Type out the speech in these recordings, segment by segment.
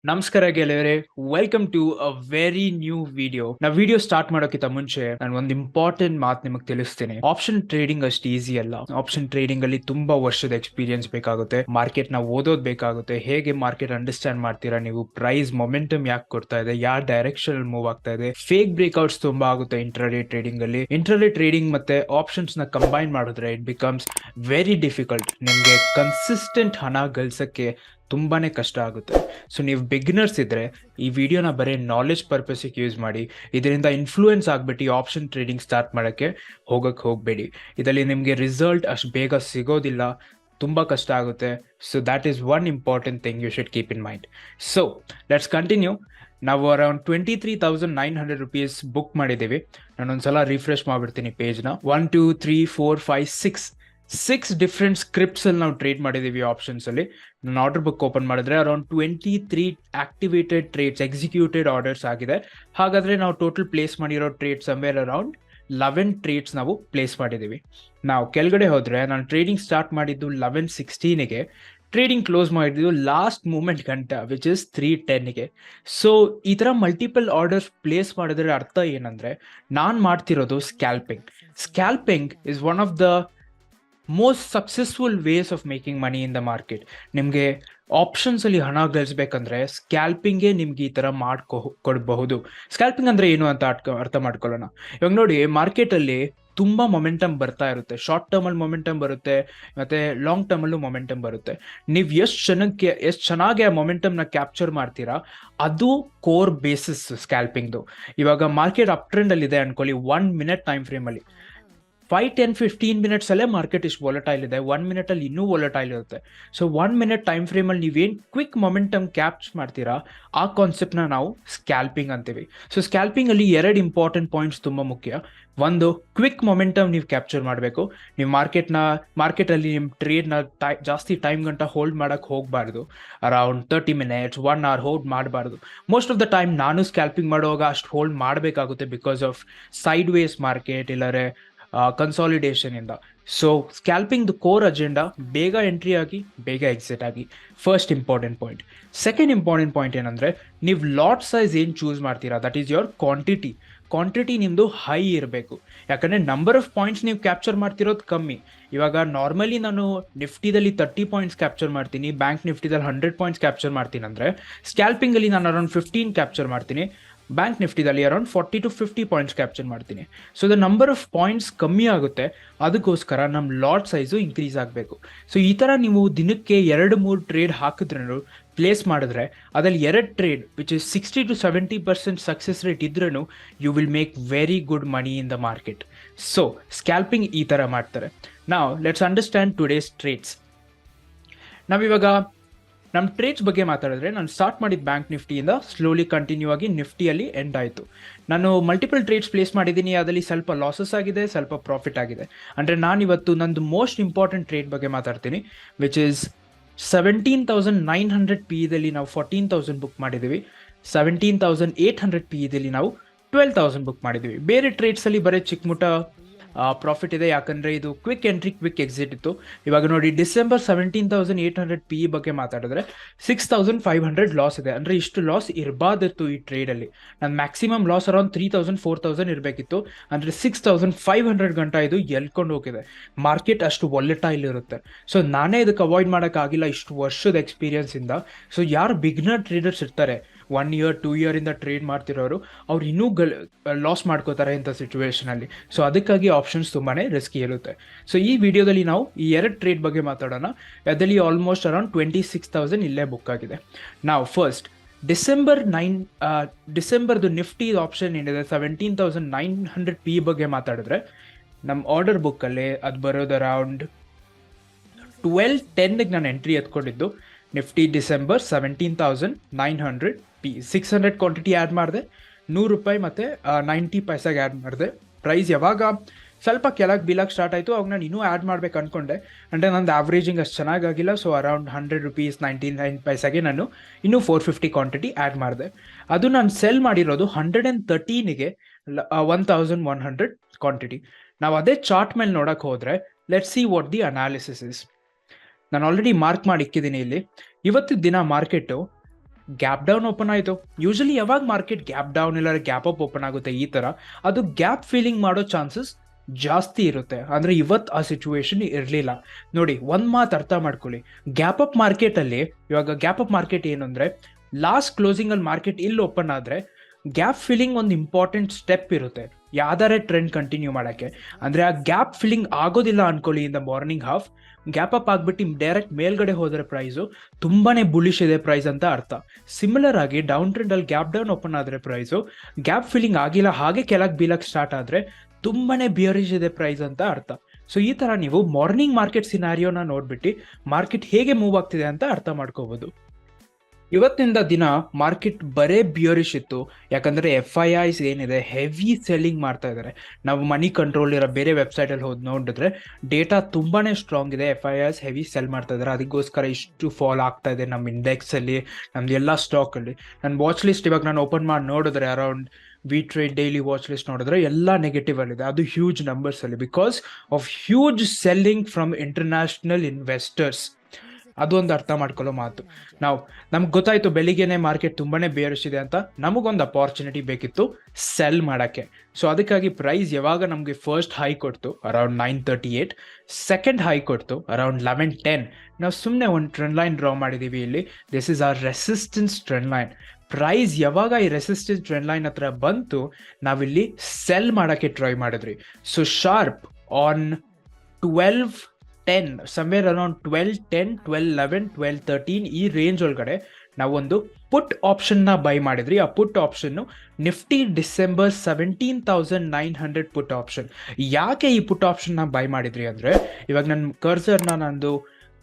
ನಮಸ್ಕಾರ ಗೆಳೆಯರೆ, welcome to a very new video. Video start ಮಾಡೋಕ್ಕಿಂತ ಮುಂಚೆ ನಾನು ಒಂದು ಇಂಪಾರ್ಟೆಂಟ್ ಮಾತು ನಿಮಗೆ ತಿಳಿಸ್ತೀನಿ. ಆಪ್ಷನ್ ಟ್ರೇಡಿಂಗ್ ಅಷ್ಟು ಈಸಿ ಅಲ್ಲ. ಆಪ್ಷನ್ ಟ್ರೇಡಿಂಗ್ ಅಲ್ಲಿ ತುಂಬಾ ವರ್ಷದ ಎಕ್ಸ್ಪೀರಿಯನ್ಸ್ ಬೇಕಾಗುತ್ತೆ. ಮಾರ್ಕೆಟ್ ನ ಓದೋದ್ ಬೇಕಾಗುತ್ತೆ. ಹೇಗೆ ಮಾರ್ಕೆಟ್ ಅಂಡರ್ಸ್ಟ್ಯಾಂಡ್ ಮಾಡ್ತೀರಾ ನೀವು, ಪ್ರೈಸ್ ಮೊಮೆಂಟಮ್ ಯಾಕೆ ಕೊಡ್ತಾ ಇದೆ, ಯಾವ ಡೈರೆಕ್ಷನ್ ಅಲ್ಲಿ ಮೂವ್ ಆಗ್ತಾ ಇದೆ, ಫೇಕ್ ಬ್ರೇಕ್ಔಟ್ಸ್ ತುಂಬಾ ಆಗುತ್ತೆ ಇಂಟ್ರಾಡೇ ಟ್ರೇಡಿಂಗ್ ಅಲ್ಲಿ. ಇಂಟ್ರಾಡೇ ಟ್ರೇಡಿಂಗ್ ಮತ್ತೆ ಆಪ್ಷನ್ಸ್ ನ ಕಂಬೈನ್ ಮಾಡಿದ್ರೆ ಇಟ್ ಬಿಕಮ್ಸ್ ವೆರಿ ಡಿಫಿಕಲ್ಟ್. ನಿಮ್ಗೆ ಕನ್ಸಿಸ್ಟೆಂಟ್ ಹಣ ಗಳಿಸಕ್ಕೆ ತುಂಬಾನೇ ಕಷ್ಟ ಆಗುತ್ತೆ. ಸೊ ನೀವು ಬಿಗಿನರ್ಸ್ ಇದ್ರೆ ಈ ವಿಡಿಯೋನ ಬರೀ ನಾಲೆಜ್ ಪರ್ಪಸ್ಗೆ ಯೂಸ್ ಮಾಡಿ. ಇದರಿಂದ ಇನ್ಫ್ಲೂಯೆನ್ಸ್ ಆಗ್ಬಿಟ್ಟು ಈ ಆಪ್ಷನ್ ಟ್ರೇಡಿಂಗ್ ಸ್ಟಾರ್ಟ್ ಮಾಡೋಕ್ಕೆ ಹೋಗಬೇಡಿ. ಇದರಲ್ಲಿ ನಿಮಗೆ ರಿಸಲ್ಟ್ ಅಷ್ಟು ಬೇಗ ಸಿಗೋದಿಲ್ಲ, ತುಂಬ ಕಷ್ಟ ಆಗುತ್ತೆ. So that is one important thing you should keep in mind. So let's continue. ನಾವು ಅರೌಂಡ್ 23,900 ಬುಕ್ ಮಾಡಿದ್ದೀವಿ. ನಾನೊಂದ್ಸಲ ರಿಫ್ರೆಶ್ ಮಾಡಿಬಿಡ್ತೀನಿ ಪೇಜ್ನ. 1 2 3 4 5 6 ಡಿಫ್ರೆಂಟ್ ಸ್ಕ್ರಿಪ್ಟ್ಸ್ ಅಲ್ಲಿ ನಾವು ಟ್ರೇಡ್ ಮಾಡಿದೀವಿ ಆಪ್ಷನ್ಸ್ ಅಲ್ಲಿ. ನಾನು ಆರ್ಡರ್ ಬುಕ್ ಓಪನ್ ಮಾಡಿದ್ರೆ around 23 activated trades, executed orders ಆಗಿದೆ. ಹಾಗಾದ್ರೆ ನಾವು ಟೋಟಲ್ ಪ್ಲೇಸ್ ಮಾಡಿರೋ ಟ್ರೇಡ್ ಸಮ್ವೇರ್ ಅರೌಂಡ್ 11 ಟ್ರೇಡ್ಸ್ ನಾವು ಪ್ಲೇಸ್ ಮಾಡಿದೀವಿ. ನಾವು ಕೆಳಗಡೆ ಹೋದ್ರೆ ನಾನು ಟ್ರೇಡಿಂಗ್ ಸ್ಟಾರ್ಟ್ ಮಾಡಿದ್ದು 11:16ಗೆ, ಟ್ರೇಡಿಂಗ್ ಕ್ಲೋಸ್ ಮಾಡಿದ್ದು ಲಾಸ್ಟ್ ಮೂಮೆಂಟ್ ಗಂಟ ವಿಚ್ ಇಸ್ 3:10ಗೆ. ಸೊ ಈ ತರ ಮಲ್ಟಿಪಲ್ ಆರ್ಡರ್ಸ್ ಪ್ಲೇಸ್ ಮಾಡಿದ್ರೆ ಅರ್ಥ ಏನಂದ್ರೆ ನಾನು ಮಾಡ್ತಿರೋದು scalping is one of the most successful ways of making money in the market. ನಿಮಗೆ ಆಪ್ಷನ್ಸ್ ಅಲ್ಲಿ ಹಣ ಗಳಿಸ್ಬೇಕಂದ್ರೆ ಸ್ಕ್ಯಾಲ್ಪಿಂಗೇ ನಿಮ್ಗೆ ಈ ತರ ಕೊಡಬಹುದು. ಸ್ಕ್ಯಾಲ್ಪಿಂಗ್ ಅಂದ್ರೆ ಏನು ಅಂತ ಅರ್ಥ ಮಾಡ್ಕೊಳ್ಳೋಣ. ಇವಾಗ ನೋಡಿ, ಮಾರ್ಕೆಟ್ ಅಲ್ಲಿ ತುಂಬಾ ಮೊಮೆಂಟಮ್ ಬರ್ತಾ ಇರುತ್ತೆ. ಶಾರ್ಟ್ ಟರ್ಮ್ ಅಲ್ಲಿ ಮೊಮೆಂಟಮ್ ಬರುತ್ತೆ, ಮತ್ತೆ ಲಾಂಗ್ ಟರ್ಮ್ ಅಲ್ಲೂ ಮೊಮೆಂಟಮ್ ಬರುತ್ತೆ. ನೀವು ಎಷ್ಟು ಚೆನ್ನಾಗಿ ಆ ಮೊಮೆಂಟಮ್ ನ ಕ್ಯಾಪ್ಚರ್ ಮಾಡ್ತೀರಾ, ಅದು ಕೋರ್ ಬೇಸಿಸ್ ಸ್ಕ್ಯಾಲ್ಪಿಂಗ್ದು. ಇವಾಗ ಮಾರ್ಕೆಟ್ ಅಪ್ ಟ್ರೆಂಡ್ ಅಲ್ಲಿ ಇದೆ ಅನ್ಕೊಳ್ಳಿ, 1 ಮಿನಿಟ್ ಟೈಮ್ ಫ್ರೇಮ್ ಅಲ್ಲಿ 5 10 15 ಮಿನಿಟ್ಸ್ ಅಲ್ಲೇ ಮಾರ್ಕೆಟ್ ಇಷ್ಟು ವೊಲಟೈಲ್ ಇದೆ. 1 ಮಿನಿಟ್ ಅಲ್ಲಿ ಇನ್ನೂ ವೊಲಟೈಲ್ ಇರುತ್ತೆ. ಸೊ 1 ಮಿನಿಟ್ ಟೈಮ್ ಫ್ರೇಮ್ ಅಲ್ಲಿ ನೀವೇನ್ ಕ್ವಿಕ್ ಮೊಮೆಂಟಮ್ ಕ್ಯಾಪ್ಚರ್ ಮಾಡ್ತೀರಾ, ಆ ಕಾನ್ಸೆಪ್ಟ್ ನ ನಾವು ಸ್ಕ್ಯಾಲ್ಪಿಂಗ್ ಅಂತೀವಿ. ಸೊ ಸ್ಕ್ಯಾಲ್ಪಿಂಗ್ ಅಲ್ಲಿ 2 ಇಂಪಾರ್ಟೆಂಟ್ ಪಾಯಿಂಟ್ಸ್ ತುಂಬಾ ಮುಖ್ಯ. ಒಂದು, ಕ್ವಿಕ್ ಮೊಮೆಂಟಮ್ ನೀವು ಕ್ಯಾಪ್ಚರ್ ಮಾಡಬೇಕು. ನೀವು ಮಾರ್ಕೆಟ್ ಅಲ್ಲಿ ನಿಮ್ಮ ಟ್ರೇಡ್ ನ ಜಾಸ್ತಿ ಟೈಮ್ ಗಂಟ ಹೋಲ್ಡ್ ಮಾಡಕ್ ಹೋಗಬಾರ್ದು. ಅರೌಂಡ್ 30 ಮಿನಿಟ್ಸ್ 1 ಅವರ್ ಹೋಲ್ಡ್ ಮಾಡಬಾರ್ದು. ಮೋಸ್ಟ್ ಆಫ್ ದ ಟೈಮ್ ನಾನು ಸ್ಕ್ಯಾಲ್ಪಿಂಗ್ ಮಾಡುವಾಗ ಅಷ್ಟು ಹೋಲ್ಡ್ ಮಾಡಬೇಕಾಗುತ್ತೆ, because of sideways market ಇಲ್ಲರೆ ಕನ್ಸಾಲಿಡೇಷನ್ ಇಂದ. So scalping the core agenda, ಬೇಗ ಎಂಟ್ರಿ ಆಗಿ ಬೇಗ ಎಕ್ಸಿಟ್ ಆಗಿ, first important point. Second important point ಏನಂದ್ರೆ, ನೀವು ಲಾಟ್ ಸೈಜ್ ಏನು ಚೂಸ್ ಮಾಡ್ತೀರಾ, ದಟ್ ಈಸ್ ಯೋರ್ ಕ್ವಾಂಟಿಟಿ ನಿಮ್ದು ಹೈ ಇರಬೇಕು. ಯಾಕಂದ್ರೆ ನಂಬರ್ ಆಫ್ ಪಾಯಿಂಟ್ಸ್ ನೀವು ಕ್ಯಾಪ್ಚರ್ ಮಾಡ್ತಿರೋದು ಕಮ್ಮಿ. ಇವಾಗ ನಾರ್ಮಲಿ ನಾನು ನಿಫ್ಟಿದಲ್ಲಿ 30 ಪಾಯಿಂಟ್ಸ್ ಕ್ಯಾಪ್ಚರ್ ಮಾಡ್ತೀನಿ, ಬ್ಯಾಂಕ್ ನಿಫ್ಟಿದಲ್ಲಿ 100 ಪಾಯಿಂಟ್ಸ್ ಕ್ಯಾಪ್ಚರ್ ಮಾಡ್ತೀನಿ ಅಂದ್ರೆ, ಸ್ಕ್ಯಾಲ್ಪಿಂಗ್ ಅಲ್ಲಿ ನಾನು ಅರೌಂಡ್ 15 ಕ್ಯಾಪ್ಚರ್ ಮಾಡ್ತೀನಿ. ಬ್ಯಾಂಕ್ ನಿಫ್ಟಿದಲ್ಲಿ ಅರೌಂಡ್ 40 to 50 ಪಾಯಿಂಟ್ಸ್ ಕ್ಯಾಪ್ಚರ್ ಮಾಡ್ತೀನಿ. So the number of points ಕಮ್ಮಿ ಆಗುತ್ತೆ, ಅದಕ್ಕೋಸ್ಕರ ನಮ್ಮ ಲಾಟ್ ಸೈಜು ಇನ್ಕ್ರೀಸ್ ಆಗಬೇಕು. ಸೊ ಈ ಥರ ನೀವು ದಿನಕ್ಕೆ 2-3 ಟ್ರೇಡ್ ಹಾಕಿದ್ರೂ, ಪ್ಲೇಸ್ ಮಾಡಿದ್ರೆ, ಅದ್ರಲ್ಲಿ 2 trade which is 60 to 70% success rate ಇದ್ರೂ you will make very good money in the market. So scalping ಈ ಥರ ಮಾಡ್ತಾರೆ. ನಾವ್ ಲೆಟ್ಸ್ ಅಂಡರ್ಸ್ಟ್ಯಾಂಡ್ ಟುಡೇಸ್ ಟ್ರೇಡ್ಸ್. ನಾವಿವಾಗ ನಮ್ಮ ಟ್ರೇಡ್ಸ್ ಬಗ್ಗೆ ಮಾತಾಡಿದ್ರೆ, ನಾನು ಸ್ಟಾರ್ಟ್ ಮಾಡಿದ ಬ್ಯಾಂಕ್ ನಿಫ್ಟಿಯಿಂದ ಸ್ಲೋಲಿ ಕಂಟಿನ್ಯೂ ಆಗಿ ನಿಫ್ಟಿಯಲ್ಲಿ ಎಂಡ್ ಆಯಿತು. ನಾನು ಮಲ್ಟಿಪಲ್ ಟ್ರೇಡ್ಸ್ ಪ್ಲೇಸ್ ಮಾಡಿದ್ದೀನಿ. ಅದರಲ್ಲಿ ಸ್ವಲ್ಪ ಲಾಸಸ್ ಆಗಿದೆ, ಸ್ವಲ್ಪ ಪ್ರಾಫಿಟ್ ಆಗಿದೆ. ಅಂದರೆ ನಾನಿವತ್ತು ನಂದು ಮೋಸ್ಟ್ ಇಂಪಾರ್ಟೆಂಟ್ ಟ್ರೇಡ್ ಬಗ್ಗೆ ಮಾತಾಡ್ತೀನಿ, ವಿಚ್ ಇಸ್ 17,900 PE ನಾವು 14,000 ಬುಕ್ ಮಾಡಿದ್ದೀವಿ. 17,800 PE ನಾವು 12,000 ಬುಕ್ ಮಾಡಿದ್ದೀವಿ. ಬೇರೆ ಟ್ರೇಡ್ಸಲ್ಲಿ ಬರೀ ಚಿಕ್ಕ ಮುಟ್ಟ ಪ್ರಾಫಿಟ್ ಇದೆ, ಯಾಕಂದರೆ ಇದು ಕ್ವಿಕ್ ಎಂಟ್ರಿ ಕ್ವಿಕ್ ಎಕ್ಸಿಟ್ ಇತ್ತು. ಇವಾಗ ನೋಡಿ, ಡಿಸೆಂಬರ್ 17,800 PE ಬಗ್ಗೆ ಮಾತಾಡಿದ್ರೆ 6,500 ಲಾಸ್ ಇದೆ. ಅಂದರೆ ಇಷ್ಟು ಲಾಸ್ ಇರಬಾರ್ದಿತ್ತು ಈ ಟ್ರೇಡಲ್ಲಿ. ನನ್ನ ಮ್ಯಾಕ್ಸಿಮಮ್ ಲಾಸ್ ಅರೌಂಡ್ 3,000 4,000 ಇರಬೇಕಿತ್ತು. ಅಂದರೆ 6,500 ಗಂಟ ಇದು ಎಲ್ಕೊಂಡು ಹೋಗಿದೆ. ಮಾರ್ಕೆಟ್ ಅಷ್ಟು ವಾಲೆಟೈಲ್ ಇರುತ್ತೆ. ಸೊ ನಾನೇ ಇದಕ್ಕೆ ಅವಾಯ್ಡ್ ಮಾಡೋಕ್ಕಾಗಿಲ್ಲ ಇಷ್ಟು ವರ್ಷದ ಎಕ್ಸ್ಪೀರಿಯನ್ಸಿಂದ. ಸೊ ಯಾರು ಬಿಗ್ನರ್ ಟ್ರೇಡರ್ಸ್ ಇರ್ತಾರೆ, 1 year 2 year ಇಂದ ಟ್ರೇಡ್ ಮಾಡ್ತಿರೋರು, ಅವ್ರು ಇನ್ನೂ ಲಾಸ್ ಮಾಡ್ಕೋತಾರೆ ಇಂಥ ಸಿಚುವೇಶನಲ್ಲಿ. ಸೊ ಅದಕ್ಕಾಗಿ ಆಪ್ಷನ್ಸ್ ತುಂಬಾನೇ ರಿಸ್ಕಿ ಇರುತ್ತೆ. ಸೊ ಈ ವಿಡಿಯೋದಲ್ಲಿ ನಾವು ಈ 2 ಟ್ರೇಡ್ ಬಗ್ಗೆ ಮಾತಾಡೋಣ. ಅದರಲ್ಲಿ ಆಲ್ಮೋಸ್ಟ್ ಅರೌಂಡ್ 26,000 ಇಲ್ಲೇ ಬುಕ್ ಆಗಿದೆ. ನಾವು ಫಸ್ಟ್ ಡಿಸೆಂಬರ್ದು ನಿಫ್ಟಿ ಆಪ್ಷನ್ ಏನಿದೆ 17,900 PE ಬಗ್ಗೆ ಮಾತಾಡಿದ್ರೆ, ನಮ್ಮ ಆರ್ಡರ್ ಬುಕ್ಕಲ್ಲಿ ಅದು ಬರೋದು ಅರೌಂಡ್ 12:10ಗೆ ನಾನು ಎಂಟ್ರಿ ಎತ್ಕೊಂಡಿದ್ದು. Nifty December 17,900 PE 600 quantity add ಮಾಡಿದೆ, ₹100 ಮತ್ತು 90 ಪೈಸಾಗೆ ಆ್ಯಡ್ ಮಾಡಿದೆ. ಪ್ರೈಸ್ ಯಾವಾಗ ಸ್ವಲ್ಪ ಕೆಳಗೆ ಬೀಳಕ್ಕೆ ಸ್ಟಾರ್ಟ್ ಆಯಿತು, ಅವಾಗ ನಾನು ಇನ್ನೂ ಆ್ಯಡ್ ಮಾಡ್ಬೇಕು ಅಂದ್ಕೊಂಡೆ. ಅಂದರೆ ನಂದು ಆವ್ರೇಜಿಂಗ್ ಅಷ್ಟು ಚೆನ್ನಾಗಿಲ್ಲ. ಸೊ ಅರೌಂಡ್ ₹100 99 ಪೈಸಾಗೆ ನಾನು ಇನ್ನೂ 450 ಕ್ವಾಂಟಿಟಿ ಆ್ಯಡ್ ಮಾಡಿದೆ. ಅದು ನಾನು ಸೆಲ್ ಮಾಡಿರೋದು 113ಗೆ 1,100 ಕ್ವಾಂಟಿಟಿ. ನಾವು ಅದೇ ಚಾರ್ಟ್ ಮೇಲೆ ನೋಡೋಕೆ ಹೋದರೆ, let's see what the analysis is. ನಾನು ಆಲ್ರೆಡಿ ಮಾರ್ಕ್ ಮಾಡಿ ಇಕ್ಕಿದ್ದೀನಿ ಇಲ್ಲಿ. ಇವತ್ತು ದಿನ ಮಾರ್ಕೆಟು ಗ್ಯಾಪ್ ಡೌನ್ ಓಪನ್ ಆಯಿತು. ಯೂಶಲಿ ಯಾವಾಗ ಮಾರ್ಕೆಟ್ ಗ್ಯಾಪ್ ಡೌನ್ ಇಲ್ಲ ಗ್ಯಾಪ್ ಅಪ್ ಓಪನ್ ಆಗುತ್ತೆ ಈ ಥರ, ಅದು ಗ್ಯಾಪ್ ಫಿಲ್ಲಿಂಗ್ ಮಾಡೋ ಚಾನ್ಸಸ್ ಜಾಸ್ತಿ ಇರುತ್ತೆ. ಅಂದರೆ ಇವತ್ತು ಆ ಸಿಚುವೇಶನ್ ಇರಲಿಲ್ಲ. ನೋಡಿ, ಒಂದು ಮಾತು ಅರ್ಥ ಮಾಡ್ಕೊಳ್ಳಿ, ಗ್ಯಾಪ್ ಅಪ್ ಮಾರ್ಕೆಟಲ್ಲಿ ಇವಾಗ ಗ್ಯಾಪ್ ಅಪ್ ಮಾರ್ಕೆಟ್ ಏನು ಅಂದರೆ, ಲಾಸ್ಟ್ ಕ್ಲೋಸಿಂಗಲ್ಲಿ ಮಾರ್ಕೆಟ್ ಇಲ್ಲಿ ಓಪನ್ ಆದರೆ ಗ್ಯಾಪ್ ಫಿಲ್ಲಿಂಗ್ ಒಂದು ಇಂಪಾರ್ಟೆಂಟ್ ಸ್ಟೆಪ್ ಇರುತ್ತೆ ಯಾವ್ದಾರೆ ಟ್ರೆಂಡ್ ಕಂಟಿನ್ಯೂ ಮಾಡೋಕ್ಕೆ. ಅಂದರೆ ಆ ಗ್ಯಾಪ್ ಫಿಲ್ಲಿಂಗ್ ಆಗೋದಿಲ್ಲ ಅನ್ಕೊಳ್ಳಿ in the morning half, gap up ಆಗ್ಬಿಟ್ಟು ಡೈರೆಕ್ಟ್ ಮೇಲ್ಗಡೆ ಹೋದರೆ ಪ್ರೈಸು ತುಂಬಾನೇ ಬುಲಿಶ್ ಇದೆ ಪ್ರೈಸ್ ಅಂತ ಅರ್ಥ. ಸಿಮಿಲರ್ ಆಗಿ ಡೌನ್ ಟ್ರೆಂಡಲ್ಲಿ ಗ್ಯಾಪ್ ಡೌನ್ ಓಪನ್ ಆದರೆ ಪ್ರೈಸು ಗ್ಯಾಪ್ ಫಿಲ್ಲಿಂಗ್ ಆಗಿಲ್ಲ, ಹಾಗೆ ಕೆಳಗೆ ಬೀಳಕ್ಕೆ ಸ್ಟಾರ್ಟ್ ಆದರೆ ತುಂಬಾನೇ ಬಿಯರಿಶ್ ಇದೆ ಪ್ರೈಸ್ ಅಂತ ಅರ್ಥ. ಸೊ ಈ ಥರ ನೀವು ಮಾರ್ನಿಂಗ್ ಮಾರ್ಕೆಟ್ ಸಿನಾರಿಯೋನ ನೋಡ್ಬಿಟ್ಟು ಮಾರ್ಕೆಟ್ ಹೇಗೆ ಮೂವ್ ಆಗ್ತಿದೆ ಅಂತ ಅರ್ಥ ಮಾಡ್ಕೋಬಹುದು. ಇವತ್ತಿನಿಂದ ದಿನ ಮಾರ್ಕೆಟ್ ಬರೇ ಬಿಯರಿಶ್ ಇತ್ತು, ಯಾಕಂದರೆ FIIs ಏನಿದೆ ಹೆವಿ ಸೆಲ್ಲಿಂಗ್ ಮಾಡ್ತಾ ಇದ್ದಾರೆ. ನಾವು ಮನಿ ಕಂಟ್ರೋಲ್ ಇರೋ ಬೇರೆ ವೆಬ್ಸೈಟಲ್ಲಿ ಹೋಗಿ ನೋಡಿದ್ರೆ ಡೇಟಾ ತುಂಬಾ ಸ್ಟ್ರಾಂಗ್ ಇದೆ, FIIs ಹೆವಿ ಸೆಲ್ ಮಾಡ್ತಾ ಇದ್ದಾರೆ. ಅದಕ್ಕೋಸ್ಕರ ಇಷ್ಟು ಫಾಲ್ ಆಗ್ತಾ ಇದೆ ನಮ್ಮ ಇಂಡೆಕ್ಸಲ್ಲಿ, ನಮ್ದು ಎಲ್ಲ ಸ್ಟಾಕಲ್ಲಿ. ನನ್ನ ವಾಚ್ ಲಿಸ್ಟ್ ಇವಾಗ ನಾನು ಓಪನ್ ಮಾಡಿ ನೋಡಿದ್ರೆ around we trade daily watch list ನೋಡಿದ್ರೆ ಎಲ್ಲ ನೆಗೆಟಿವ್ ಅಲ್ಲಿದೆ, ಅದು ಹ್ಯೂಜ್ ನಂಬರ್ಸ್ ಅಲ್ಲಿ, because of huge selling from international investors. ಅದೊಂದು ಅರ್ಥ ಮಾಡ್ಕೊಳ್ಳೋ ಮಾತು. ನಮ್ಗೆ ಗೊತ್ತಾಯ್ತು ಬೆಳಿಗ್ಗೆನೆ ಮಾರ್ಕೆಟ್ ತುಂಬಾನೇ ಬೇರಿಸಿದೆ ಅಂತ, ನಮಗೊಂದು ಅಪಾರ್ಚುನಿಟಿ ಬೇಕಿತ್ತು ಸೆಲ್ ಮಾಡೋಕ್ಕೆ. ಸೊ ಅದಕ್ಕಾಗಿ ಪ್ರೈಸ್ ಯಾವಾಗ ನಮಗೆ ಫಸ್ಟ್ ಹೈ ಕೊಡ್ತು ಅರೌಂಡ್ 938, ಸೆಕೆಂಡ್ ಹೈ ಕೊಡ್ತು ಅರೌಂಡ್ 1110, ನಾವು ಸುಮ್ಮನೆ ಒಂದು ಟ್ರೆಂಡ್ ಲೈನ್ ಡ್ರಾ ಮಾಡಿದ್ದೀವಿ ಇಲ್ಲಿ. This is our resistance trend line. Price ಯಾವಾಗ ಈ ರೆಸಿಸ್ಟೆನ್ಸ್ ಟ್ರೆಂಡ್ ಲೈನ್ ಹತ್ರ ಬಂತು, ನಾವಿಲ್ಲಿ ಸೆಲ್ ಮಾಡೋಕ್ಕೆ ಟ್ರೈ ಮಾಡಿದ್ರಿ. So sharp on 1210, somewhere around 1210, 1211, 1213 ಈ ರೇಂಜ್ ಒಳಗಡೆ ನಾವೊಂದು ಪುಟ್ ಆಪ್ಷನ್ನ ಬೈ ಮಾಡಿದ್ರಿ. ಆ ಪುಟ್ ಆಪ್ಷನ್ನು ನಿಫ್ಟಿ ಡಿಸೆಂಬರ್ 17,900 ಪುಟ್ ಆಪ್ಷನ್. ಯಾಕೆ ಈ ಪುಟ್ ಆಪ್ಷನ್ನ ಬೈ ಮಾಡಿದ್ರಿ ಅಂದರೆ, ಇವಾಗ ನನ್ನ ಕರ್ಸರ್ನ ನಂದು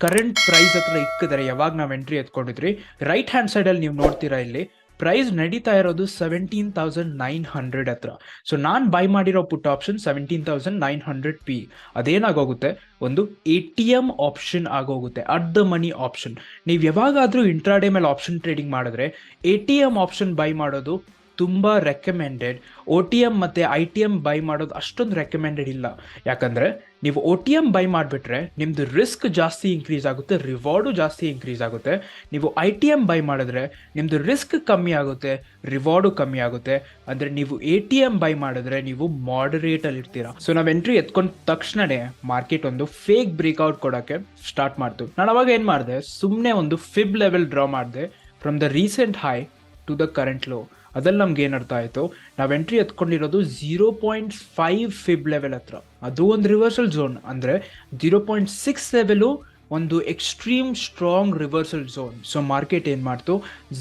ಕರೆಂಟ್ ಪ್ರೈಸ್ ಹತ್ರ ಇಕ್ಕಿದರೆ ಯಾವಾಗ ನಾವು ಎಂಟ್ರಿ ಎತ್ಕೊಂಡಿದ್ರಿ, ರೈಟ್ ಹ್ಯಾಂಡ್ ಸೈಡಲ್ಲಿ ನೀವು ನೋಡ್ತೀರಾ ಇಲ್ಲಿ ಪ್ರೈಸ್ ನಡೀತಾ ಇರೋದು 17,900 ಹತ್ರ. ಸೊ ನಾನು ಬೈ ಮಾಡಿರೋ ಪುಟ್ ಆಪ್ಷನ್ 17,900 P. ಅದೇನಾಗೋಗುತ್ತೆ, ಒಂದು ATM ಆಪ್ಷನ್ ಆಗೋಗುತ್ತೆ, ಅಟ್ ದ ಮನಿ ಆಪ್ಷನ್. ನೀವು ಯಾವಾಗಾದರೂ ಇಂಟ್ರಾಡೇ ಮೇಲೆ ಆಪ್ಷನ್ ಟ್ರೇಡಿಂಗ್ ಮಾಡಿದ್ರೆ ATM ಆಪ್ಷನ್ ಬೈ ಮಾಡೋದು ತುಂಬ ರೆಕಮೆಂಡೆಡ್. OTM ಮತ್ತು ITM ಬೈ ಮಾಡೋದು ಅಷ್ಟೊಂದು ರೆಕಮೆಂಡೆಡ್ ಇಲ್ಲ. ಯಾಕಂದರೆ ನೀವು OTM ಬೈ ಮಾಡಿಬಿಟ್ರೆ ನಿಮ್ಮದು ರಿಸ್ಕ್ ಜಾಸ್ತಿ ಇನ್ಕ್ರೀಸ್ ಆಗುತ್ತೆ, ರಿವಾರ್ಡು ಜಾಸ್ತಿ ಇನ್ಕ್ರೀಸ್ ಆಗುತ್ತೆ. ನೀವು ITM ಬೈ ಮಾಡಿದ್ರೆ ನಿಮ್ಮದು ರಿಸ್ಕ್ ಕಮ್ಮಿ ಆಗುತ್ತೆ, ರಿವಾರ್ಡು ಕಮ್ಮಿ ಆಗುತ್ತೆ. ಅಂದರೆ ನೀವು ATM ಬೈ ಮಾಡಿದ್ರೆ ನೀವು ಮಾಡರೇಟಲ್ಲಿ ಇರ್ತೀರಾ. ಸೊ ನಾವು ಎಂಟ್ರಿ ಎತ್ಕೊಂಡ ತಕ್ಷಣವೇ ಮಾರ್ಕೆಟ್ ಒಂದು ಫೇಕ್ ಬ್ರೇಕ್ಔಟ್ ಕೊಡೋಕ್ಕೆ ಸ್ಟಾರ್ಟ್ ಮಾಡ್ತು. ನಾನು ಅವಾಗ ಏನು ಮಾಡಿದೆ, ಸುಮ್ಮನೆ ಒಂದು ಫಿಬ್ ಲೆವೆಲ್ ಡ್ರಾ ಮಾಡಿದೆ from the recent high to the current low. ಅದಲ್ಲಿ ನಮ್ಗೆ ಏನು ಅರ್ಥ ಆಯಿತು, ನಾವು ಎಂಟ್ರಿ ಎತ್ಕೊಂಡಿರೋದು 0.5 ಫಿಬ್ ಲೆವೆಲ್ ಹತ್ರ. ಅದು ಒಂದು ರಿವರ್ಸಲ್ ಝೋನ್, ಅಂದರೆ 0.6 ಲೆವೆಲು ಒಂದು extreme strong reversal zone. So market ಏನು ಮಾಡ್ತು,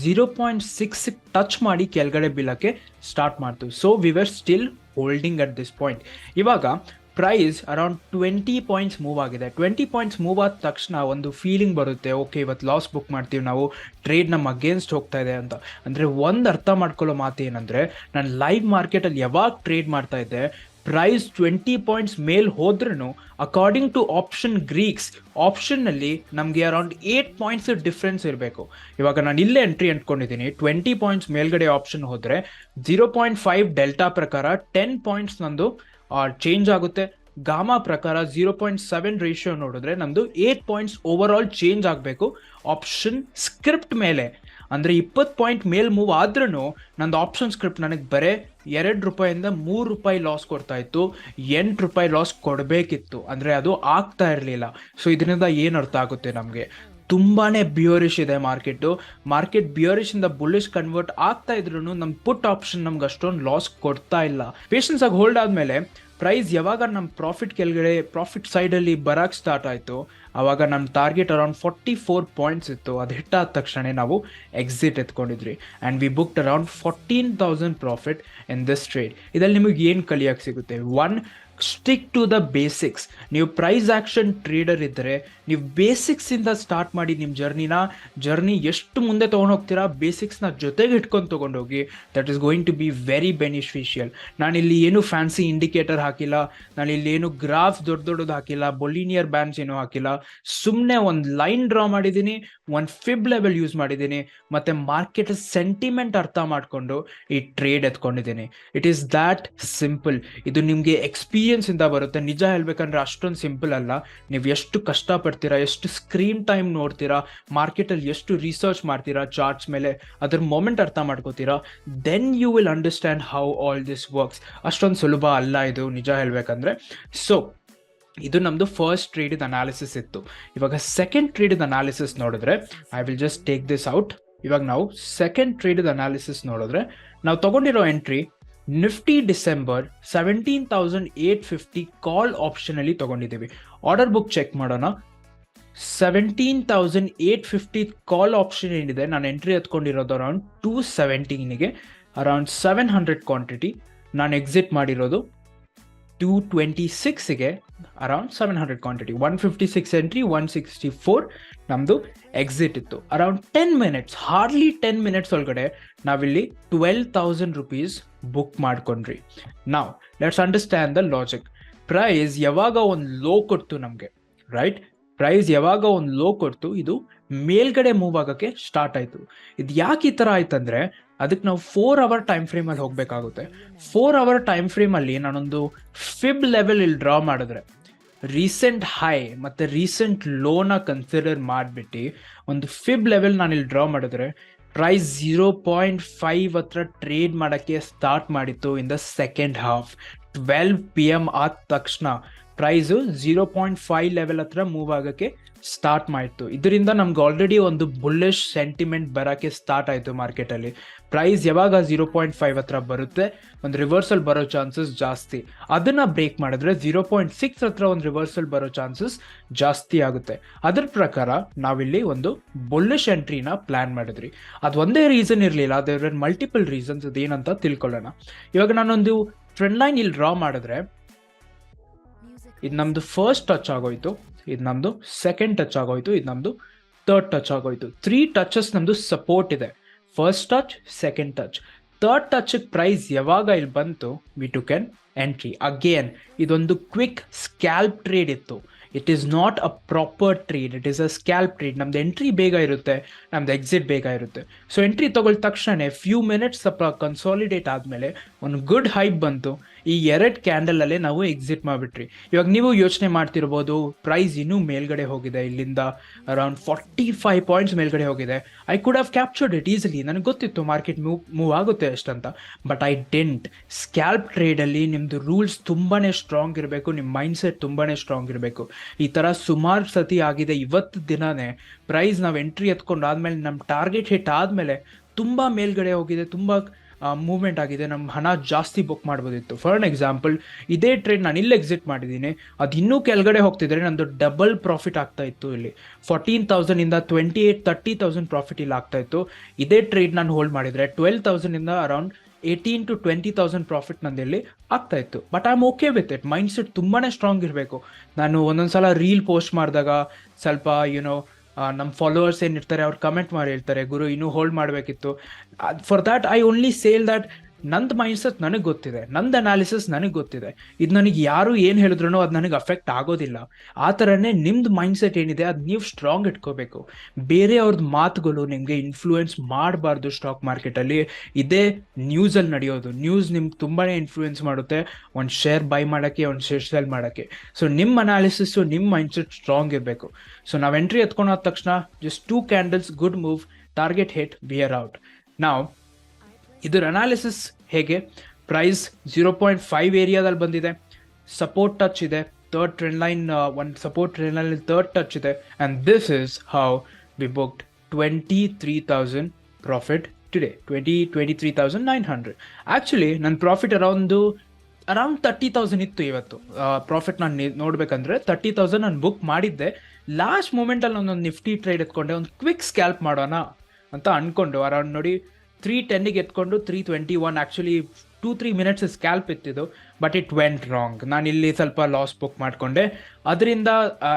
0.6 ಟಚ್ ಮಾಡಿ ಕೆಳಗಡೆ ಬೀಳಕ್ಕೆ ಸ್ಟಾರ್ಟ್ ಮಾಡ್ತು. So we were still holding at this point. ಇವಾಗ ಪ್ರೈಸ್ ಅರೌಂಡ್ 20 ಪಾಯಿಂಟ್ಸ್ ಮೂವ್ ಆಗಿದೆ. 20 ಪಾಯಿಂಟ್ಸ್ ಮೂವ್ ಆದ ತಕ್ಷಣ ಒಂದು ಫೀಲಿಂಗ್ ಬರುತ್ತೆ, ಓಕೆ ಇವತ್ತು ಲಾಸ್ ಬುಕ್ ಮಾಡ್ತೀವಿ ನಾವು, ಟ್ರೇಡ್ ನಮ್ಮ ಅಗೇನ್ಸ್ಟ್ ಹೋಗ್ತಾ ಇದೆ ಅಂತ. ಅಂದರೆ ಒಂದು ಅರ್ಥ ಮಾಡ್ಕೊಳ್ಳೋ ಮಾತು ಏನಂದರೆ, ನಾನು ಲೈವ್ ಮಾರ್ಕೆಟಲ್ಲಿ ಯಾವಾಗ ಟ್ರೇಡ್ ಮಾಡ್ತಾ ಇದ್ದೆ, ಪ್ರೈಸ್ 20 ಪಾಯಿಂಟ್ಸ್ ಮೇಲ್ ಹೋದ್ರೂ ಅಕಾರ್ಡಿಂಗ್ ಟು ಆಪ್ಷನ್ ಗ್ರೀಕ್ಸ್ ಆಪ್ಷನ್ನಲ್ಲಿ ನಮಗೆ ಅರೌಂಡ್ 8 ಪಾಯಿಂಟ್ಸ್ ಡಿಫ್ರೆನ್ಸ್ ಇರಬೇಕು. ಇವಾಗ ನಾನು ಇಲ್ಲೇ ಎಂಟ್ರಿ ಅಂದ್ಕೊಂಡಿದ್ದೀನಿ, 20 ಪಾಯಿಂಟ್ಸ್ ಮೇಲ್ಗಡೆ ಆಪ್ಷನ್ ಹೋದರೆ 0.5 ಡೆಲ್ಟಾ ಪ್ರಕಾರ 10 ಪಾಯಿಂಟ್ಸ್ ನಂದು ಚೇಂಜ್ ಆಗುತ್ತೆ. ಗಾಮಾ ಪ್ರಕಾರ 0.7 ರೇಷಿಯೋ ನೋಡಿದ್ರೆ ನಮ್ಮದು 8 ಪಾಯಿಂಟ್ಸ್ ಓವರ್ ಆಲ್ ಚೇಂಜ್ ಆಗಬೇಕು ಆಪ್ಷನ್ ಸ್ಕ್ರಿಪ್ಟ್ ಮೇಲೆ. ಅಂದರೆ 20 ಪಾಯಿಂಟ್ ಮೇಲೆ ಮೂವ್ ಆದ್ರೂ ನಂದು ಆಪ್ಷನ್ ಸ್ಕ್ರಿಪ್ಟ್ ನನಗೆ ಬರೀ ₹2 ₹3 ಲಾಸ್ ಕೊಡ್ತಾ ಇತ್ತು, ₹8 ಲಾಸ್ ಕೊಡಬೇಕಿತ್ತು. ಅಂದರೆ ಅದು ಆಗ್ತಾ ಇರಲಿಲ್ಲ. ಸೊ ಇದರಿಂದ ಏನು ಅರ್ಥ ಆಗುತ್ತೆ, ನಮಗೆ ತುಂಬಾ ಬಿಯರಿಶ್ ಇದೆ ಮಾರ್ಕೆಟ್ ಬಿಯರಿಶಿಂದ ಬುಲ್ಲಿಶ್ ಕನ್ವರ್ಟ್ ಆಗ್ತಾ ಇದ್ರು ನಮ್ಮ ಪುಟ್ ಆಪ್ಷನ್ ನಮ್ಗೆ ಅಷ್ಟೊಂದು ಲಾಸ್ ಕೊಡ್ತಾ ಇಲ್ಲ. ಪೇಷನ್ಸ್ ಆಗಿ ಹೋಲ್ಡ್ ಆದಮೇಲೆ ಪ್ರೈಸ್ ಯಾವಾಗ ನಮ್ಮ ಪ್ರಾಫಿಟ್ ಕೆಳಗಡೆ ಪ್ರಾಫಿಟ್ ಸೈಡಲ್ಲಿ ಬರೋಕ್ಕೆ ಸ್ಟಾರ್ಟ್ ಆಯಿತು, ಆವಾಗ ನಮ್ಮ ಟಾರ್ಗೆಟ್ ಅರೌಂಡ್ 44 ಪಾಯಿಂಟ್ಸ್ ಇತ್ತು. ಅದು ಹಿಟ್ಟಾದ ತಕ್ಷಣ ನಾವು ಎಕ್ಸಿಟ್ ಎತ್ಕೊಂಡಿದ್ರಿ and we booked around 14,000 profit in this trade. ಇದರಲ್ಲಿ ನಿಮಗೆ ಏನು ಕಲಿಯೋಕ್ಕೆ ಸಿಗುತ್ತೆ, one, stick to the basics. ನೀವು ಪ್ರೈಸ್ ಆ್ಯಕ್ಷನ್ ಟ್ರೇಡರ್ ಇದ್ದರೆ ನೀವು ಬೇಸಿಕ್ಸಿಂದ ಸ್ಟಾರ್ಟ್ ಮಾಡಿ ನಿಮ್ಮ ಜರ್ನಿ ಎಷ್ಟು ಮುಂದೆ ತೊಗೊಂಡು ಹೋಗ್ತೀರಾ, ಬೇಸಿಕ್ಸ್ನ ಜೊತೆಗೆ ಇಟ್ಕೊಂಡು ತೊಗೊಂಡೋಗಿ. That is going to be very beneficial. ನಾನಿಲ್ಲಿ ಏನು ಫ್ಯಾನ್ಸಿ ಇಂಡಿಕೇಟರ್ ಹಾಕಿಲ್ಲ, ನಾನಿಲ್ಲಿ ಏನು ಗ್ರಾಫ್ಸ್ ದೊಡ್ಡದು ಹಾಕಿಲ್ಲ, ಬೊಲಿನಿಯರ್ ಬ್ಯಾಂಡ್ಸ್ ಏನೂ ಹಾಕಿಲ್ಲ. ಸುಮ್ಮನೆ ಒಂದು ಲೈನ್ ಡ್ರಾ ಮಾಡಿದ್ದೀನಿ, ಒಂದು ಫಿಬ್ ಲೆವೆಲ್ ಯೂಸ್ ಮಾಡಿದ್ದೀನಿ, ಮತ್ತು ಮಾರ್ಕೆಟ್ ಸೆಂಟಿಮೆಂಟ್ ಅರ್ಥ ಮಾಡಿಕೊಂಡು ಈ ಟ್ರೇಡ್ ಎತ್ಕೊಂಡಿದ್ದೀನಿ. It is that simple. ಇದು ನಿಮಗೆ ಎಕ್ಸ್ಪೀರಿಯನ್ಸ್ ಎಕ್ಸ್ಪೀರಿಯನ್ಸ್ ಇಂದ ಬರುತ್ತೆ. ನಿಜ ಹೇಳ್ಬೇಕಂದ್ರೆ ಅಷ್ಟೊಂದು ಸಿಂಪಲ್ ಅಲ್ಲ. ನೀವು ಎಷ್ಟು ಕಷ್ಟಪಡ್ತೀರಾ, ಎಷ್ಟು ಸ್ಕ್ರೀನ್ ಟೈಮ್ ನೋಡ್ತೀರಾ, ಮಾರ್ಕೆಟಲ್ಲಿ ಎಷ್ಟು ರಿಸರ್ಚ್ ಮಾಡ್ತೀರಾ ಚಾರ್ಟ್ಸ್ ಮೇಲೆ, ಅದ್ರ ಮೊಮೆಂಟ್ ಅರ್ಥ ಮಾಡ್ಕೋತೀರಾ, then you will understand how all this works. ಅಷ್ಟೊಂದು ಸುಲಭ ಅಲ್ಲ ಇದು ನಿಜ ಹೇಳ್ಬೇಕಂದ್ರೆ. ಸೊ ಇದು ನಮ್ದು ಫಸ್ಟ್ ಟ್ರೇಡ್ ಅನಾಲಿಸಿಸ್ ಇತ್ತು. ಇವಾಗ ಸೆಕೆಂಡ್ ಟ್ರೇಡ್ ಅನಾಲಿಸಿಸ್ ನೋಡಿದ್ರೆ, I will just take this out. ಇವಾಗ ನಾವು ಸೆಕೆಂಡ್ ಟ್ರೇಡ್ ಅನಾಲಿಸಿಸ್ ನೋಡಿದ್ರೆ, ನಾವು ತಗೊಂಡಿರೋ ಎಂಟ್ರಿ ನಿಫ್ಟಿ ಡಿಸೆಂಬರ್ 17,850 ಕಾಲ್ ಆಪ್ಷನ್ ಅಲ್ಲಿ ತಗೊಂಡಿದ್ದೀವಿ. ಆರ್ಡರ್ ಬುಕ್ ಚೆಕ್ ಮಾಡೋಣ. 17,850 ಕಾಲ್ ಆಪ್ಷನ್ ಏನಿದೆ, ನಾನು ಎಂಟ್ರಿ ಎತ್ಕೊಂಡಿರೋದು ಅರೌಂಡ್ 217ಗೆ, ಅರೌಂಡ್ 700 ಕ್ವಾಂಟಿಟಿ. ನಾನು ಎಕ್ಸಿಟ್ ಮಾಡಿರೋದು 226ಗೆ, ಅರೌಂಡ್ 700 ಕ್ವಾಂಟಿಟಿ. 156 ಎಂಟ್ರಿ, 164 ನಮ್ದು ಎಕ್ಸಿಟ್ ಇತ್ತು. ಅರೌಂಡ್ 10 ಮಿನಿಟ್ಸ್, ಹಾರ್ಡ್ಲಿ 10 ಮಿನಿಟ್ಸ್ ಒಳಗಡೆ ನಾವಿಲ್ಲಿ 12,000 rupees ಬುಕ್ ಮಾಡ್ಕೊಂಡ್ರಿ. ನಾವು let's understand the logic. Price ಯಾವಾಗ ಒಂದು ಲೋ ಕೊಡ್ತು ನಮಗೆ, ರೈಟ್? ಪ್ರೈಸ್ ಯಾವಾಗ ಒಂದು ಲೋ ಕೊಡ್ತು, ಇದು ಮೇಲ್ಗಡೆ ಮೂವ್ ಆಗೋಕ್ಕೆ ಸ್ಟಾರ್ಟ್ ಆಯಿತು. ಇದು ಯಾಕೆ ಈ ಥರ ಆಯ್ತಂದ್ರೆ, ಅದಕ್ಕೆ ನಾವು 4 hour ಟೈಮ್ ಫ್ರೇಮಲ್ಲಿ ಹೋಗಬೇಕಾಗುತ್ತೆ. 4 hour ಟೈಮ್ ಫ್ರೇಮಲ್ಲಿ ನಾನೊಂದು ಫಿಬ್ ಲೆವೆಲ್ ಇಲ್ಲಿ ಡ್ರಾ ಮಾಡಿದ್ರೆ, ರೀಸೆಂಟ್ ಹೈ ಮತ್ತು ರೀಸೆಂಟ್ ಲೋನ ಕನ್ಸಿಡರ್ ಮಾಡಿಬಿಟ್ಟು ಒಂದು ಫಿಬ್ ಲೆವೆಲ್ ನಾನು ಇಲ್ಲಿ ಡ್ರಾ ಮಾಡಿದ್ರೆ, ಪ್ರೈಸ್ 0.5 ಹತ್ರ ಟ್ರೇಡ್ ಮಾಡೋಕ್ಕೆ ಸ್ಟಾರ್ಟ್ ಮಾಡಿತ್ತು in the second half. 12 PM ಆದ ತಕ್ಷಣ ಪ್ರೈಸು 0.5 ಲೆವೆಲ್ ಹತ್ರ ಮೂವ್ ಆಗೋಕ್ಕೆ ಸ್ಟಾರ್ಟ್ ಮಾಡಿತ್ತು. ಇದರಿಂದ ನಮ್ಗೆ ಆಲ್ರೆಡಿ ಒಂದು ಬುಲ್ಲಿಶ್ ಸೆಂಟಿಮೆಂಟ್ ಬರೋಕ್ಕೆ ಸ್ಟಾರ್ಟ್ ಆಯಿತು ಮಾರ್ಕೆಟಲ್ಲಿ. ಪ್ರೈಸ್ ಯಾವಾಗ 0.5 ಹತ್ರ ಬರುತ್ತೆ, ಒಂದು ರಿವರ್ಸಲ್ ಬರೋ ಚಾನ್ಸಸ್ ಜಾಸ್ತಿ. ಅದನ್ನು ಬ್ರೇಕ್ ಮಾಡಿದ್ರೆ 0.6 ಹತ್ರ ಒಂದು ರಿವರ್ಸಲ್ ಬರೋ ಚಾನ್ಸಸ್ ಜಾಸ್ತಿ ಆಗುತ್ತೆ. ಅದ್ರ ಪ್ರಕಾರ ನಾವಿಲ್ಲಿ ಒಂದು ಬುಲ್ಲಿಶ್ ಎಂಟ್ರಿನ ಪ್ಲಾನ್ ಮಾಡಿದ್ರಿ. ಅದು ಒಂದೇ ರೀಸನ್ ಇರಲಿಲ್ಲ, ಅದ್ರ ಮಲ್ಟಿಪಲ್ ರೀಸನ್ಸ್. ಅದೇನಂತ ತಿಳ್ಕೊಳ್ಳೋಣ. ಇವಾಗ ನಾನೊಂದು ಟ್ರೆಂಡ್ ಲೈನ್ ಇಲ್ಲಿ ಡ್ರಾ ಮಾಡಿದ್ರೆ, ಇದು ನಮ್ದು ಫಸ್ಟ್ ಟಚ್ ಆಗೋಯ್ತು, ಇದು ನಮ್ದು ಸೆಕೆಂಡ್ ಟಚ್ ಆಗೋಯ್ತು, ಇದು ನಮ್ದು ಥರ್ಡ್ ಟಚ್ ಆಗೋಯ್ತು. 3 ಟಚಸ್ ನಮ್ದು ಸಪೋರ್ಟ್ ಇದೆ. First touch, second touch, third touch. Price ಯಾವಾಗ ಇಲ್ಲಿ ಬಂತು, we took an entry. Again ಇದೊಂದು ಕ್ವಿಕ್ ಸ್ಕ್ಯಾಲ್ಪ್ ಟ್ರೇಡ್ ಇತ್ತು. It is not a proper trade, it is a scalp trade. ನಮ್ದು ಎಂಟ್ರಿ ಬೇಗ ಇರುತ್ತೆ, ನಮ್ದು ಎಕ್ಸಿಟ್ ಬೇಗ ಇರುತ್ತೆ. ಸೊ ಎಂಟ್ರಿ ತಗೊಳ್ಳ ತಕ್ಷಣ ಫ್ಯೂ ಮಿನಿಟ್ಸ್ ಸ್ವಲ್ಪ ಕನ್ಸಾಲಿಡೇಟ್ ಆದಮೇಲೆ ಒಂದು ಗುಡ್ ಹೈಪ್ ಬಂತು. ಈ 2 ಕ್ಯಾಂಡಲಲ್ಲೇ ನಾವು ಎಕ್ಸಿಟ್ ಮಾಡಿಬಿಟ್ರಿ. ಇವಾಗ ನೀವು ಯೋಚನೆ ಮಾಡ್ತಿರ್ಬೋದು, ಪ್ರೈಸ್ ಇನ್ನೂ ಮೇಲ್ಗಡೆ ಹೋಗಿದೆ, ಇಲ್ಲಿಂದ ಅರೌಂಡ್ 45 ಪಾಯಿಂಟ್ಸ್ ಮೇಲ್ಗಡೆ ಹೋಗಿದೆ. I could have captured it easily. ನನಗೆ ಗೊತ್ತಿತ್ತು ಮಾರ್ಕೆಟ್ ಮೂವ್ ಆಗುತ್ತೆ ಅಷ್ಟಂತ, ಬಟ್ ಐ ಡೆಂಟ್. ಸ್ಕ್ಯಾಲ್ಪ್ ಟ್ರೇಡಲ್ಲಿ ನಿಮ್ಮದು ರೂಲ್ಸ್ ತುಂಬಾ ಸ್ಟ್ರಾಂಗ್ ಇರಬೇಕು, ನಿಮ್ಮ ಮೈಂಡ್ಸೆಟ್ ತುಂಬಾ ಸ್ಟ್ರಾಂಗ್ ಇರಬೇಕು. ಈ ಥರ ಸುಮಾರು ಸತಿ ಆಗಿದೆ. ಇವತ್ತು ದಿನನೇ ಪ್ರೈಸ್ ನಾವು ಎಂಟ್ರಿ ಎತ್ಕೊಂಡು ಆದಮೇಲೆ, ನಮ್ಮ ಟಾರ್ಗೆಟ್ ಹಿಟ್ ಆದಮೇಲೆ ತುಂಬ ಮೇಲ್ಗಡೆ ಹೋಗಿದೆ, ತುಂಬ ಮೂವ್ಮೆಂಟ್ ಆಗಿದೆ, ನಮ್ಮ ಹಣ ಜಾಸ್ತಿ ಬುಕ್ ಮಾಡ್ಬೋದಿತ್ತು. ಫಾರ್ ಅನ್ ಎಕ್ಸಾಂಪಲ್, ಇದೇ ಟ್ರೇಡ್ ನಾನು ಇಲ್ಲಿ ಎಕ್ಸಿಟ್ ಮಾಡಿದ್ದೀನಿ, ಅದು ಇನ್ನೂ ಕೆಳಗಡೆ ಹೋಗ್ತಿದ್ರೆ ನಂದು ಡಬಲ್ ಪ್ರಾಫಿಟ್ ಆಗ್ತಾ ಇತ್ತು. ಇಲ್ಲಿ 14,000ಇಂದ 28-30,000 ಪ್ರಾಫಿಟ್ ಇಲ್ಲಿ ಆಗ್ತಾ ಇತ್ತು. ಇದೇ ಟ್ರೇಡ್ ನಾನು ಹೋಲ್ಡ್ ಮಾಡಿದರೆ 12,000ಇಂದ ಅರೌಂಡ್ 18 to 20,000 ಪ್ರಾಫಿಟ್ ನಂದಿಲ್ಲಿ ಆಗ್ತಾ ಇತ್ತು. But I am okay with it. Mind set ತುಂಬಾ ಸ್ಟ್ರಾಂಗ್ ಇರಬೇಕು. ನಾನು ಒಂದೊಂದ್ಸಲ ರೀಲ್ ಪೋಸ್ಟ್ ಮಾಡಿದಾಗ ಸ್ವಲ್ಪ ನಮ್ಮ ಫಾಲೋವರ್ಸ್ ಏನಿರ್ತಾರೆ ಅವ್ರು ಕಮೆಂಟ್ ಮಾಡಿ ಹೇಳ್ತಾರೆ, ಗುರು ಇನ್ನೂ ಹೋಲ್ಡ್ ಮಾಡಬೇಕಿತ್ತು. For that I only sale that ನಂದು ಮೈಂಡ್ಸೆಟ್ ನನಗೆ ಗೊತ್ತಿದೆ, ನಂದು ಅನಾಲಿಸಿಸ್ ನನಗೆ ಗೊತ್ತಿದೆ. ಇದು ನನಗೆ ಯಾರು ಏನು ಹೇಳಿದ್ರು ಅದು ನನಗೆ ಅಫೆಕ್ಟ್ ಆಗೋದಿಲ್ಲ. ಆ ಥರನೇ ನಿಮ್ದು ಮೈಂಡ್ಸೆಟ್ ಏನಿದೆ ಅದು ನೀವು ಸ್ಟ್ರಾಂಗ್ ಇಟ್ಕೋಬೇಕು. ಬೇರೆಯವ್ರದ್ದು ಮಾತುಗಳು ನಿಮಗೆ ಇನ್ಫ್ಲೂಯೆನ್ಸ್ ಮಾಡಬಾರ್ದು. ಸ್ಟಾಕ್ ಮಾರ್ಕೆಟಲ್ಲಿ ಇದೇ ನ್ಯೂಸಲ್ಲಿ ನಡೆಯೋದು. ನ್ಯೂಸ್ ನಿಮ್ಗೆ ತುಂಬಾ ಇನ್ಫ್ಲೂಯೆನ್ಸ್ ಮಾಡುತ್ತೆ, ಒಂದು ಶೇರ್ ಬೈ ಮಾಡೋಕ್ಕೆ, ಒಂದು ಶೇರ್ ಸೆಲ್ ಮಾಡೋಕ್ಕೆ. ಸೊ ನಿಮ್ಮ ಅನಾಲಿಸಿಸ್ಸು, ನಿಮ್ಮ ಮೈಂಡ್ಸೆಟ್ ಸ್ಟ್ರಾಂಗ್ ಇರಬೇಕು. ಸೊ ನಾವು ಎಂಟ್ರಿ ಎತ್ಕೊಂಡಾದ ತಕ್ಷಣ just 2 candles, good move, target hit, we are out. ನಾವು ಇದರ ಅನಾಲಿಸಿಸ್ ಹೇಗೆ, ಪ್ರೈಸ್ 0.5 ಏರಿಯಾದಲ್ಲಿ ಬಂದಿದೆ, ಸಪೋರ್ಟ್ ಟಚ್ ಇದೆ, ಥರ್ಡ್ ಟ್ರೆಂಡ್ ಲೈನ್, ಒಂದು support trend line third touch ಇದೆ, and this is how we booked 23,000 profit today. 23,900. Actually ನನ್ನ ಪ್ರಾಫಿಟ್ ಅರೌಂಡ್ 30,000 ಇತ್ತು ಇವತ್ತು. ಪ್ರಾಫಿಟ್ ನಾನು ನೋಡ್ಬೇಕಂದ್ರೆ 30,000 ನಾನು ಬುಕ್ ಮಾಡಿದ್ದೆ. ಲಾಸ್ಟ್ ಮೂಮೆಂಟಲ್ಲಿ ನಾನೊಂದು ನಿಫ್ಟಿ ಟ್ರೇಡ್ ಎತ್ಕೊಂಡೆ, ಒಂದು ಕ್ವಿಕ್ ಸ್ಕ್ಯಾಲ್ಪ್ ಮಾಡೋಣ ಅಂತ ಅಂದ್ಕೊಂಡು ಅರೌಂಡ್ ನೋಡಿ 310ಗೆ ಎತ್ಕೊಂಡು 321. ಆ್ಯಕ್ಚುಲಿ 2-3 ಮಿನಿಟ್ಸ್ ಸ್ಕ್ಯಾಲ್ಪ್ ಇತ್ತಿದ್ದು, ಬಟ್ ಇಟ್ ವೆಂಟ್ ರಾಂಗ್. ನಾನು ಇಲ್ಲಿ ಸ್ವಲ್ಪ ಲಾಸ್ ಬುಕ್ ಮಾಡಿಕೊಂಡೆ. ಅದರಿಂದ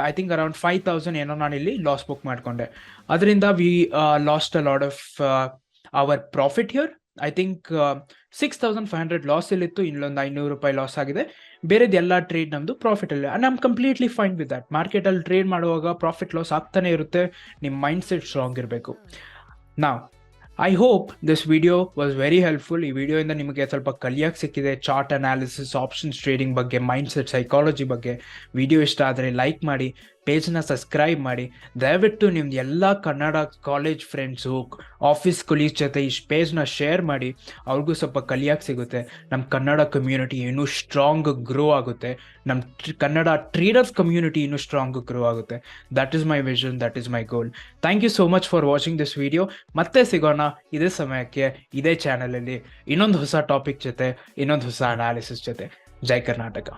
ಐ ಥಿಂಕ್ ಅರೌಂಡ್ 5,000 ಏನೋ ನಾನು ಇಲ್ಲಿ ಲಾಸ್ ಬುಕ್ ಮಾಡಿಕೊಂಡೆ. ಅದರಿಂದ we lost a lot of our profit here. I think 6,500 loss ಇಲ್ಲಿತ್ತು, ಇಲ್ಲೊಂದು 500 ರೂಪಾಯಿ ಲಾಸ್ ಆಗಿದೆ. ಬೇರೆದು ಎಲ್ಲ ಟ್ರೇಡ್ ನಮ್ಮದು ಪ್ರಾಫಿಟಲ್ಲಿ. And I am completely fine with that. ಮಾರ್ಕೆಟಲ್ಲಿ ಟ್ರೇಡ್ ಮಾಡುವಾಗ ಪ್ರಾಫಿಟ್ ಲಾಸ್ ಆಗ್ತಾನೆ ಇರುತ್ತೆ. ನಿಮ್ಮ ಮೈಂಡ್ ಸೆಟ್ ಸ್ಟ್ರಾಂಗ್ ಇರಬೇಕು. ನಾವು I hope this video was very helpful. ಈ ವಿಡಿಯೋಯಿಂದ ನಿಮಗೆ ಸ್ವಲ್ಪ ಕಲಿಯಕ್ಕೆ ಸಿಕ್ಕಿದೆ. ಚಾರ್ಟ್ ಅನಾಲಿಸಿಸ್, ಆಪ್ಷನ್ಸ್ ಟ್ರೇಡಿಂಗ್ ಬಗ್ಗೆ, ಮೈಂಡ್ಸೆಟ್, ಸೈಕಾಲಜಿ ಬಗ್ಗೆ. ವಿಡಿಯೋ ಇಷ್ಟ ಆದರೆ ಲೈಕ್ ಮಾಡಿ, ಪೇಜ್ನ ಸಬ್ಸ್ಕ್ರೈಬ್ ಮಾಡಿ. ದಯವಿಟ್ಟು ನಿಮ್ದು ಎಲ್ಲ Kannada college friends, office colleagues ಜೊತೆ ಈ ಪೇಜ್ನ ಶೇರ್ ಮಾಡಿ. ಅವ್ರಿಗೂ ಸ್ವಲ್ಪ ಕಲಿಯಕ್ಕೆ ಸಿಗುತ್ತೆ. ನಮ್ಮ ಕನ್ನಡ ಕಮ್ಯುನಿಟಿ ಇನ್ನೂ ಸ್ಟ್ರಾಂಗ್ ಗ್ರೋ ಆಗುತ್ತೆ. ನಮ್ಮ ಕನ್ನಡ ಟ್ರೇಡರ್ಸ್ ಕಮ್ಯುನಿಟಿ ಇನ್ನೂ ಸ್ಟ್ರಾಂಗ್ ಗ್ರೋ ಆಗುತ್ತೆ. That is my vision, that is my goal. Thank you so much for watching this video. ಮತ್ತೆ ಸಿಗೋಣ ಇದೇ ಸಮಯಕ್ಕೆ ಇದೇ ಚಾನಲಲ್ಲಿ ಇನ್ನೊಂದು ಹೊಸ ಟಾಪಿಕ್ ಜೊತೆ, ಇನ್ನೊಂದು ಹೊಸ ಅನಾಲಿಸಿಸ್ ಜೊತೆ. ಜೈ ಕರ್ನಾಟಕ.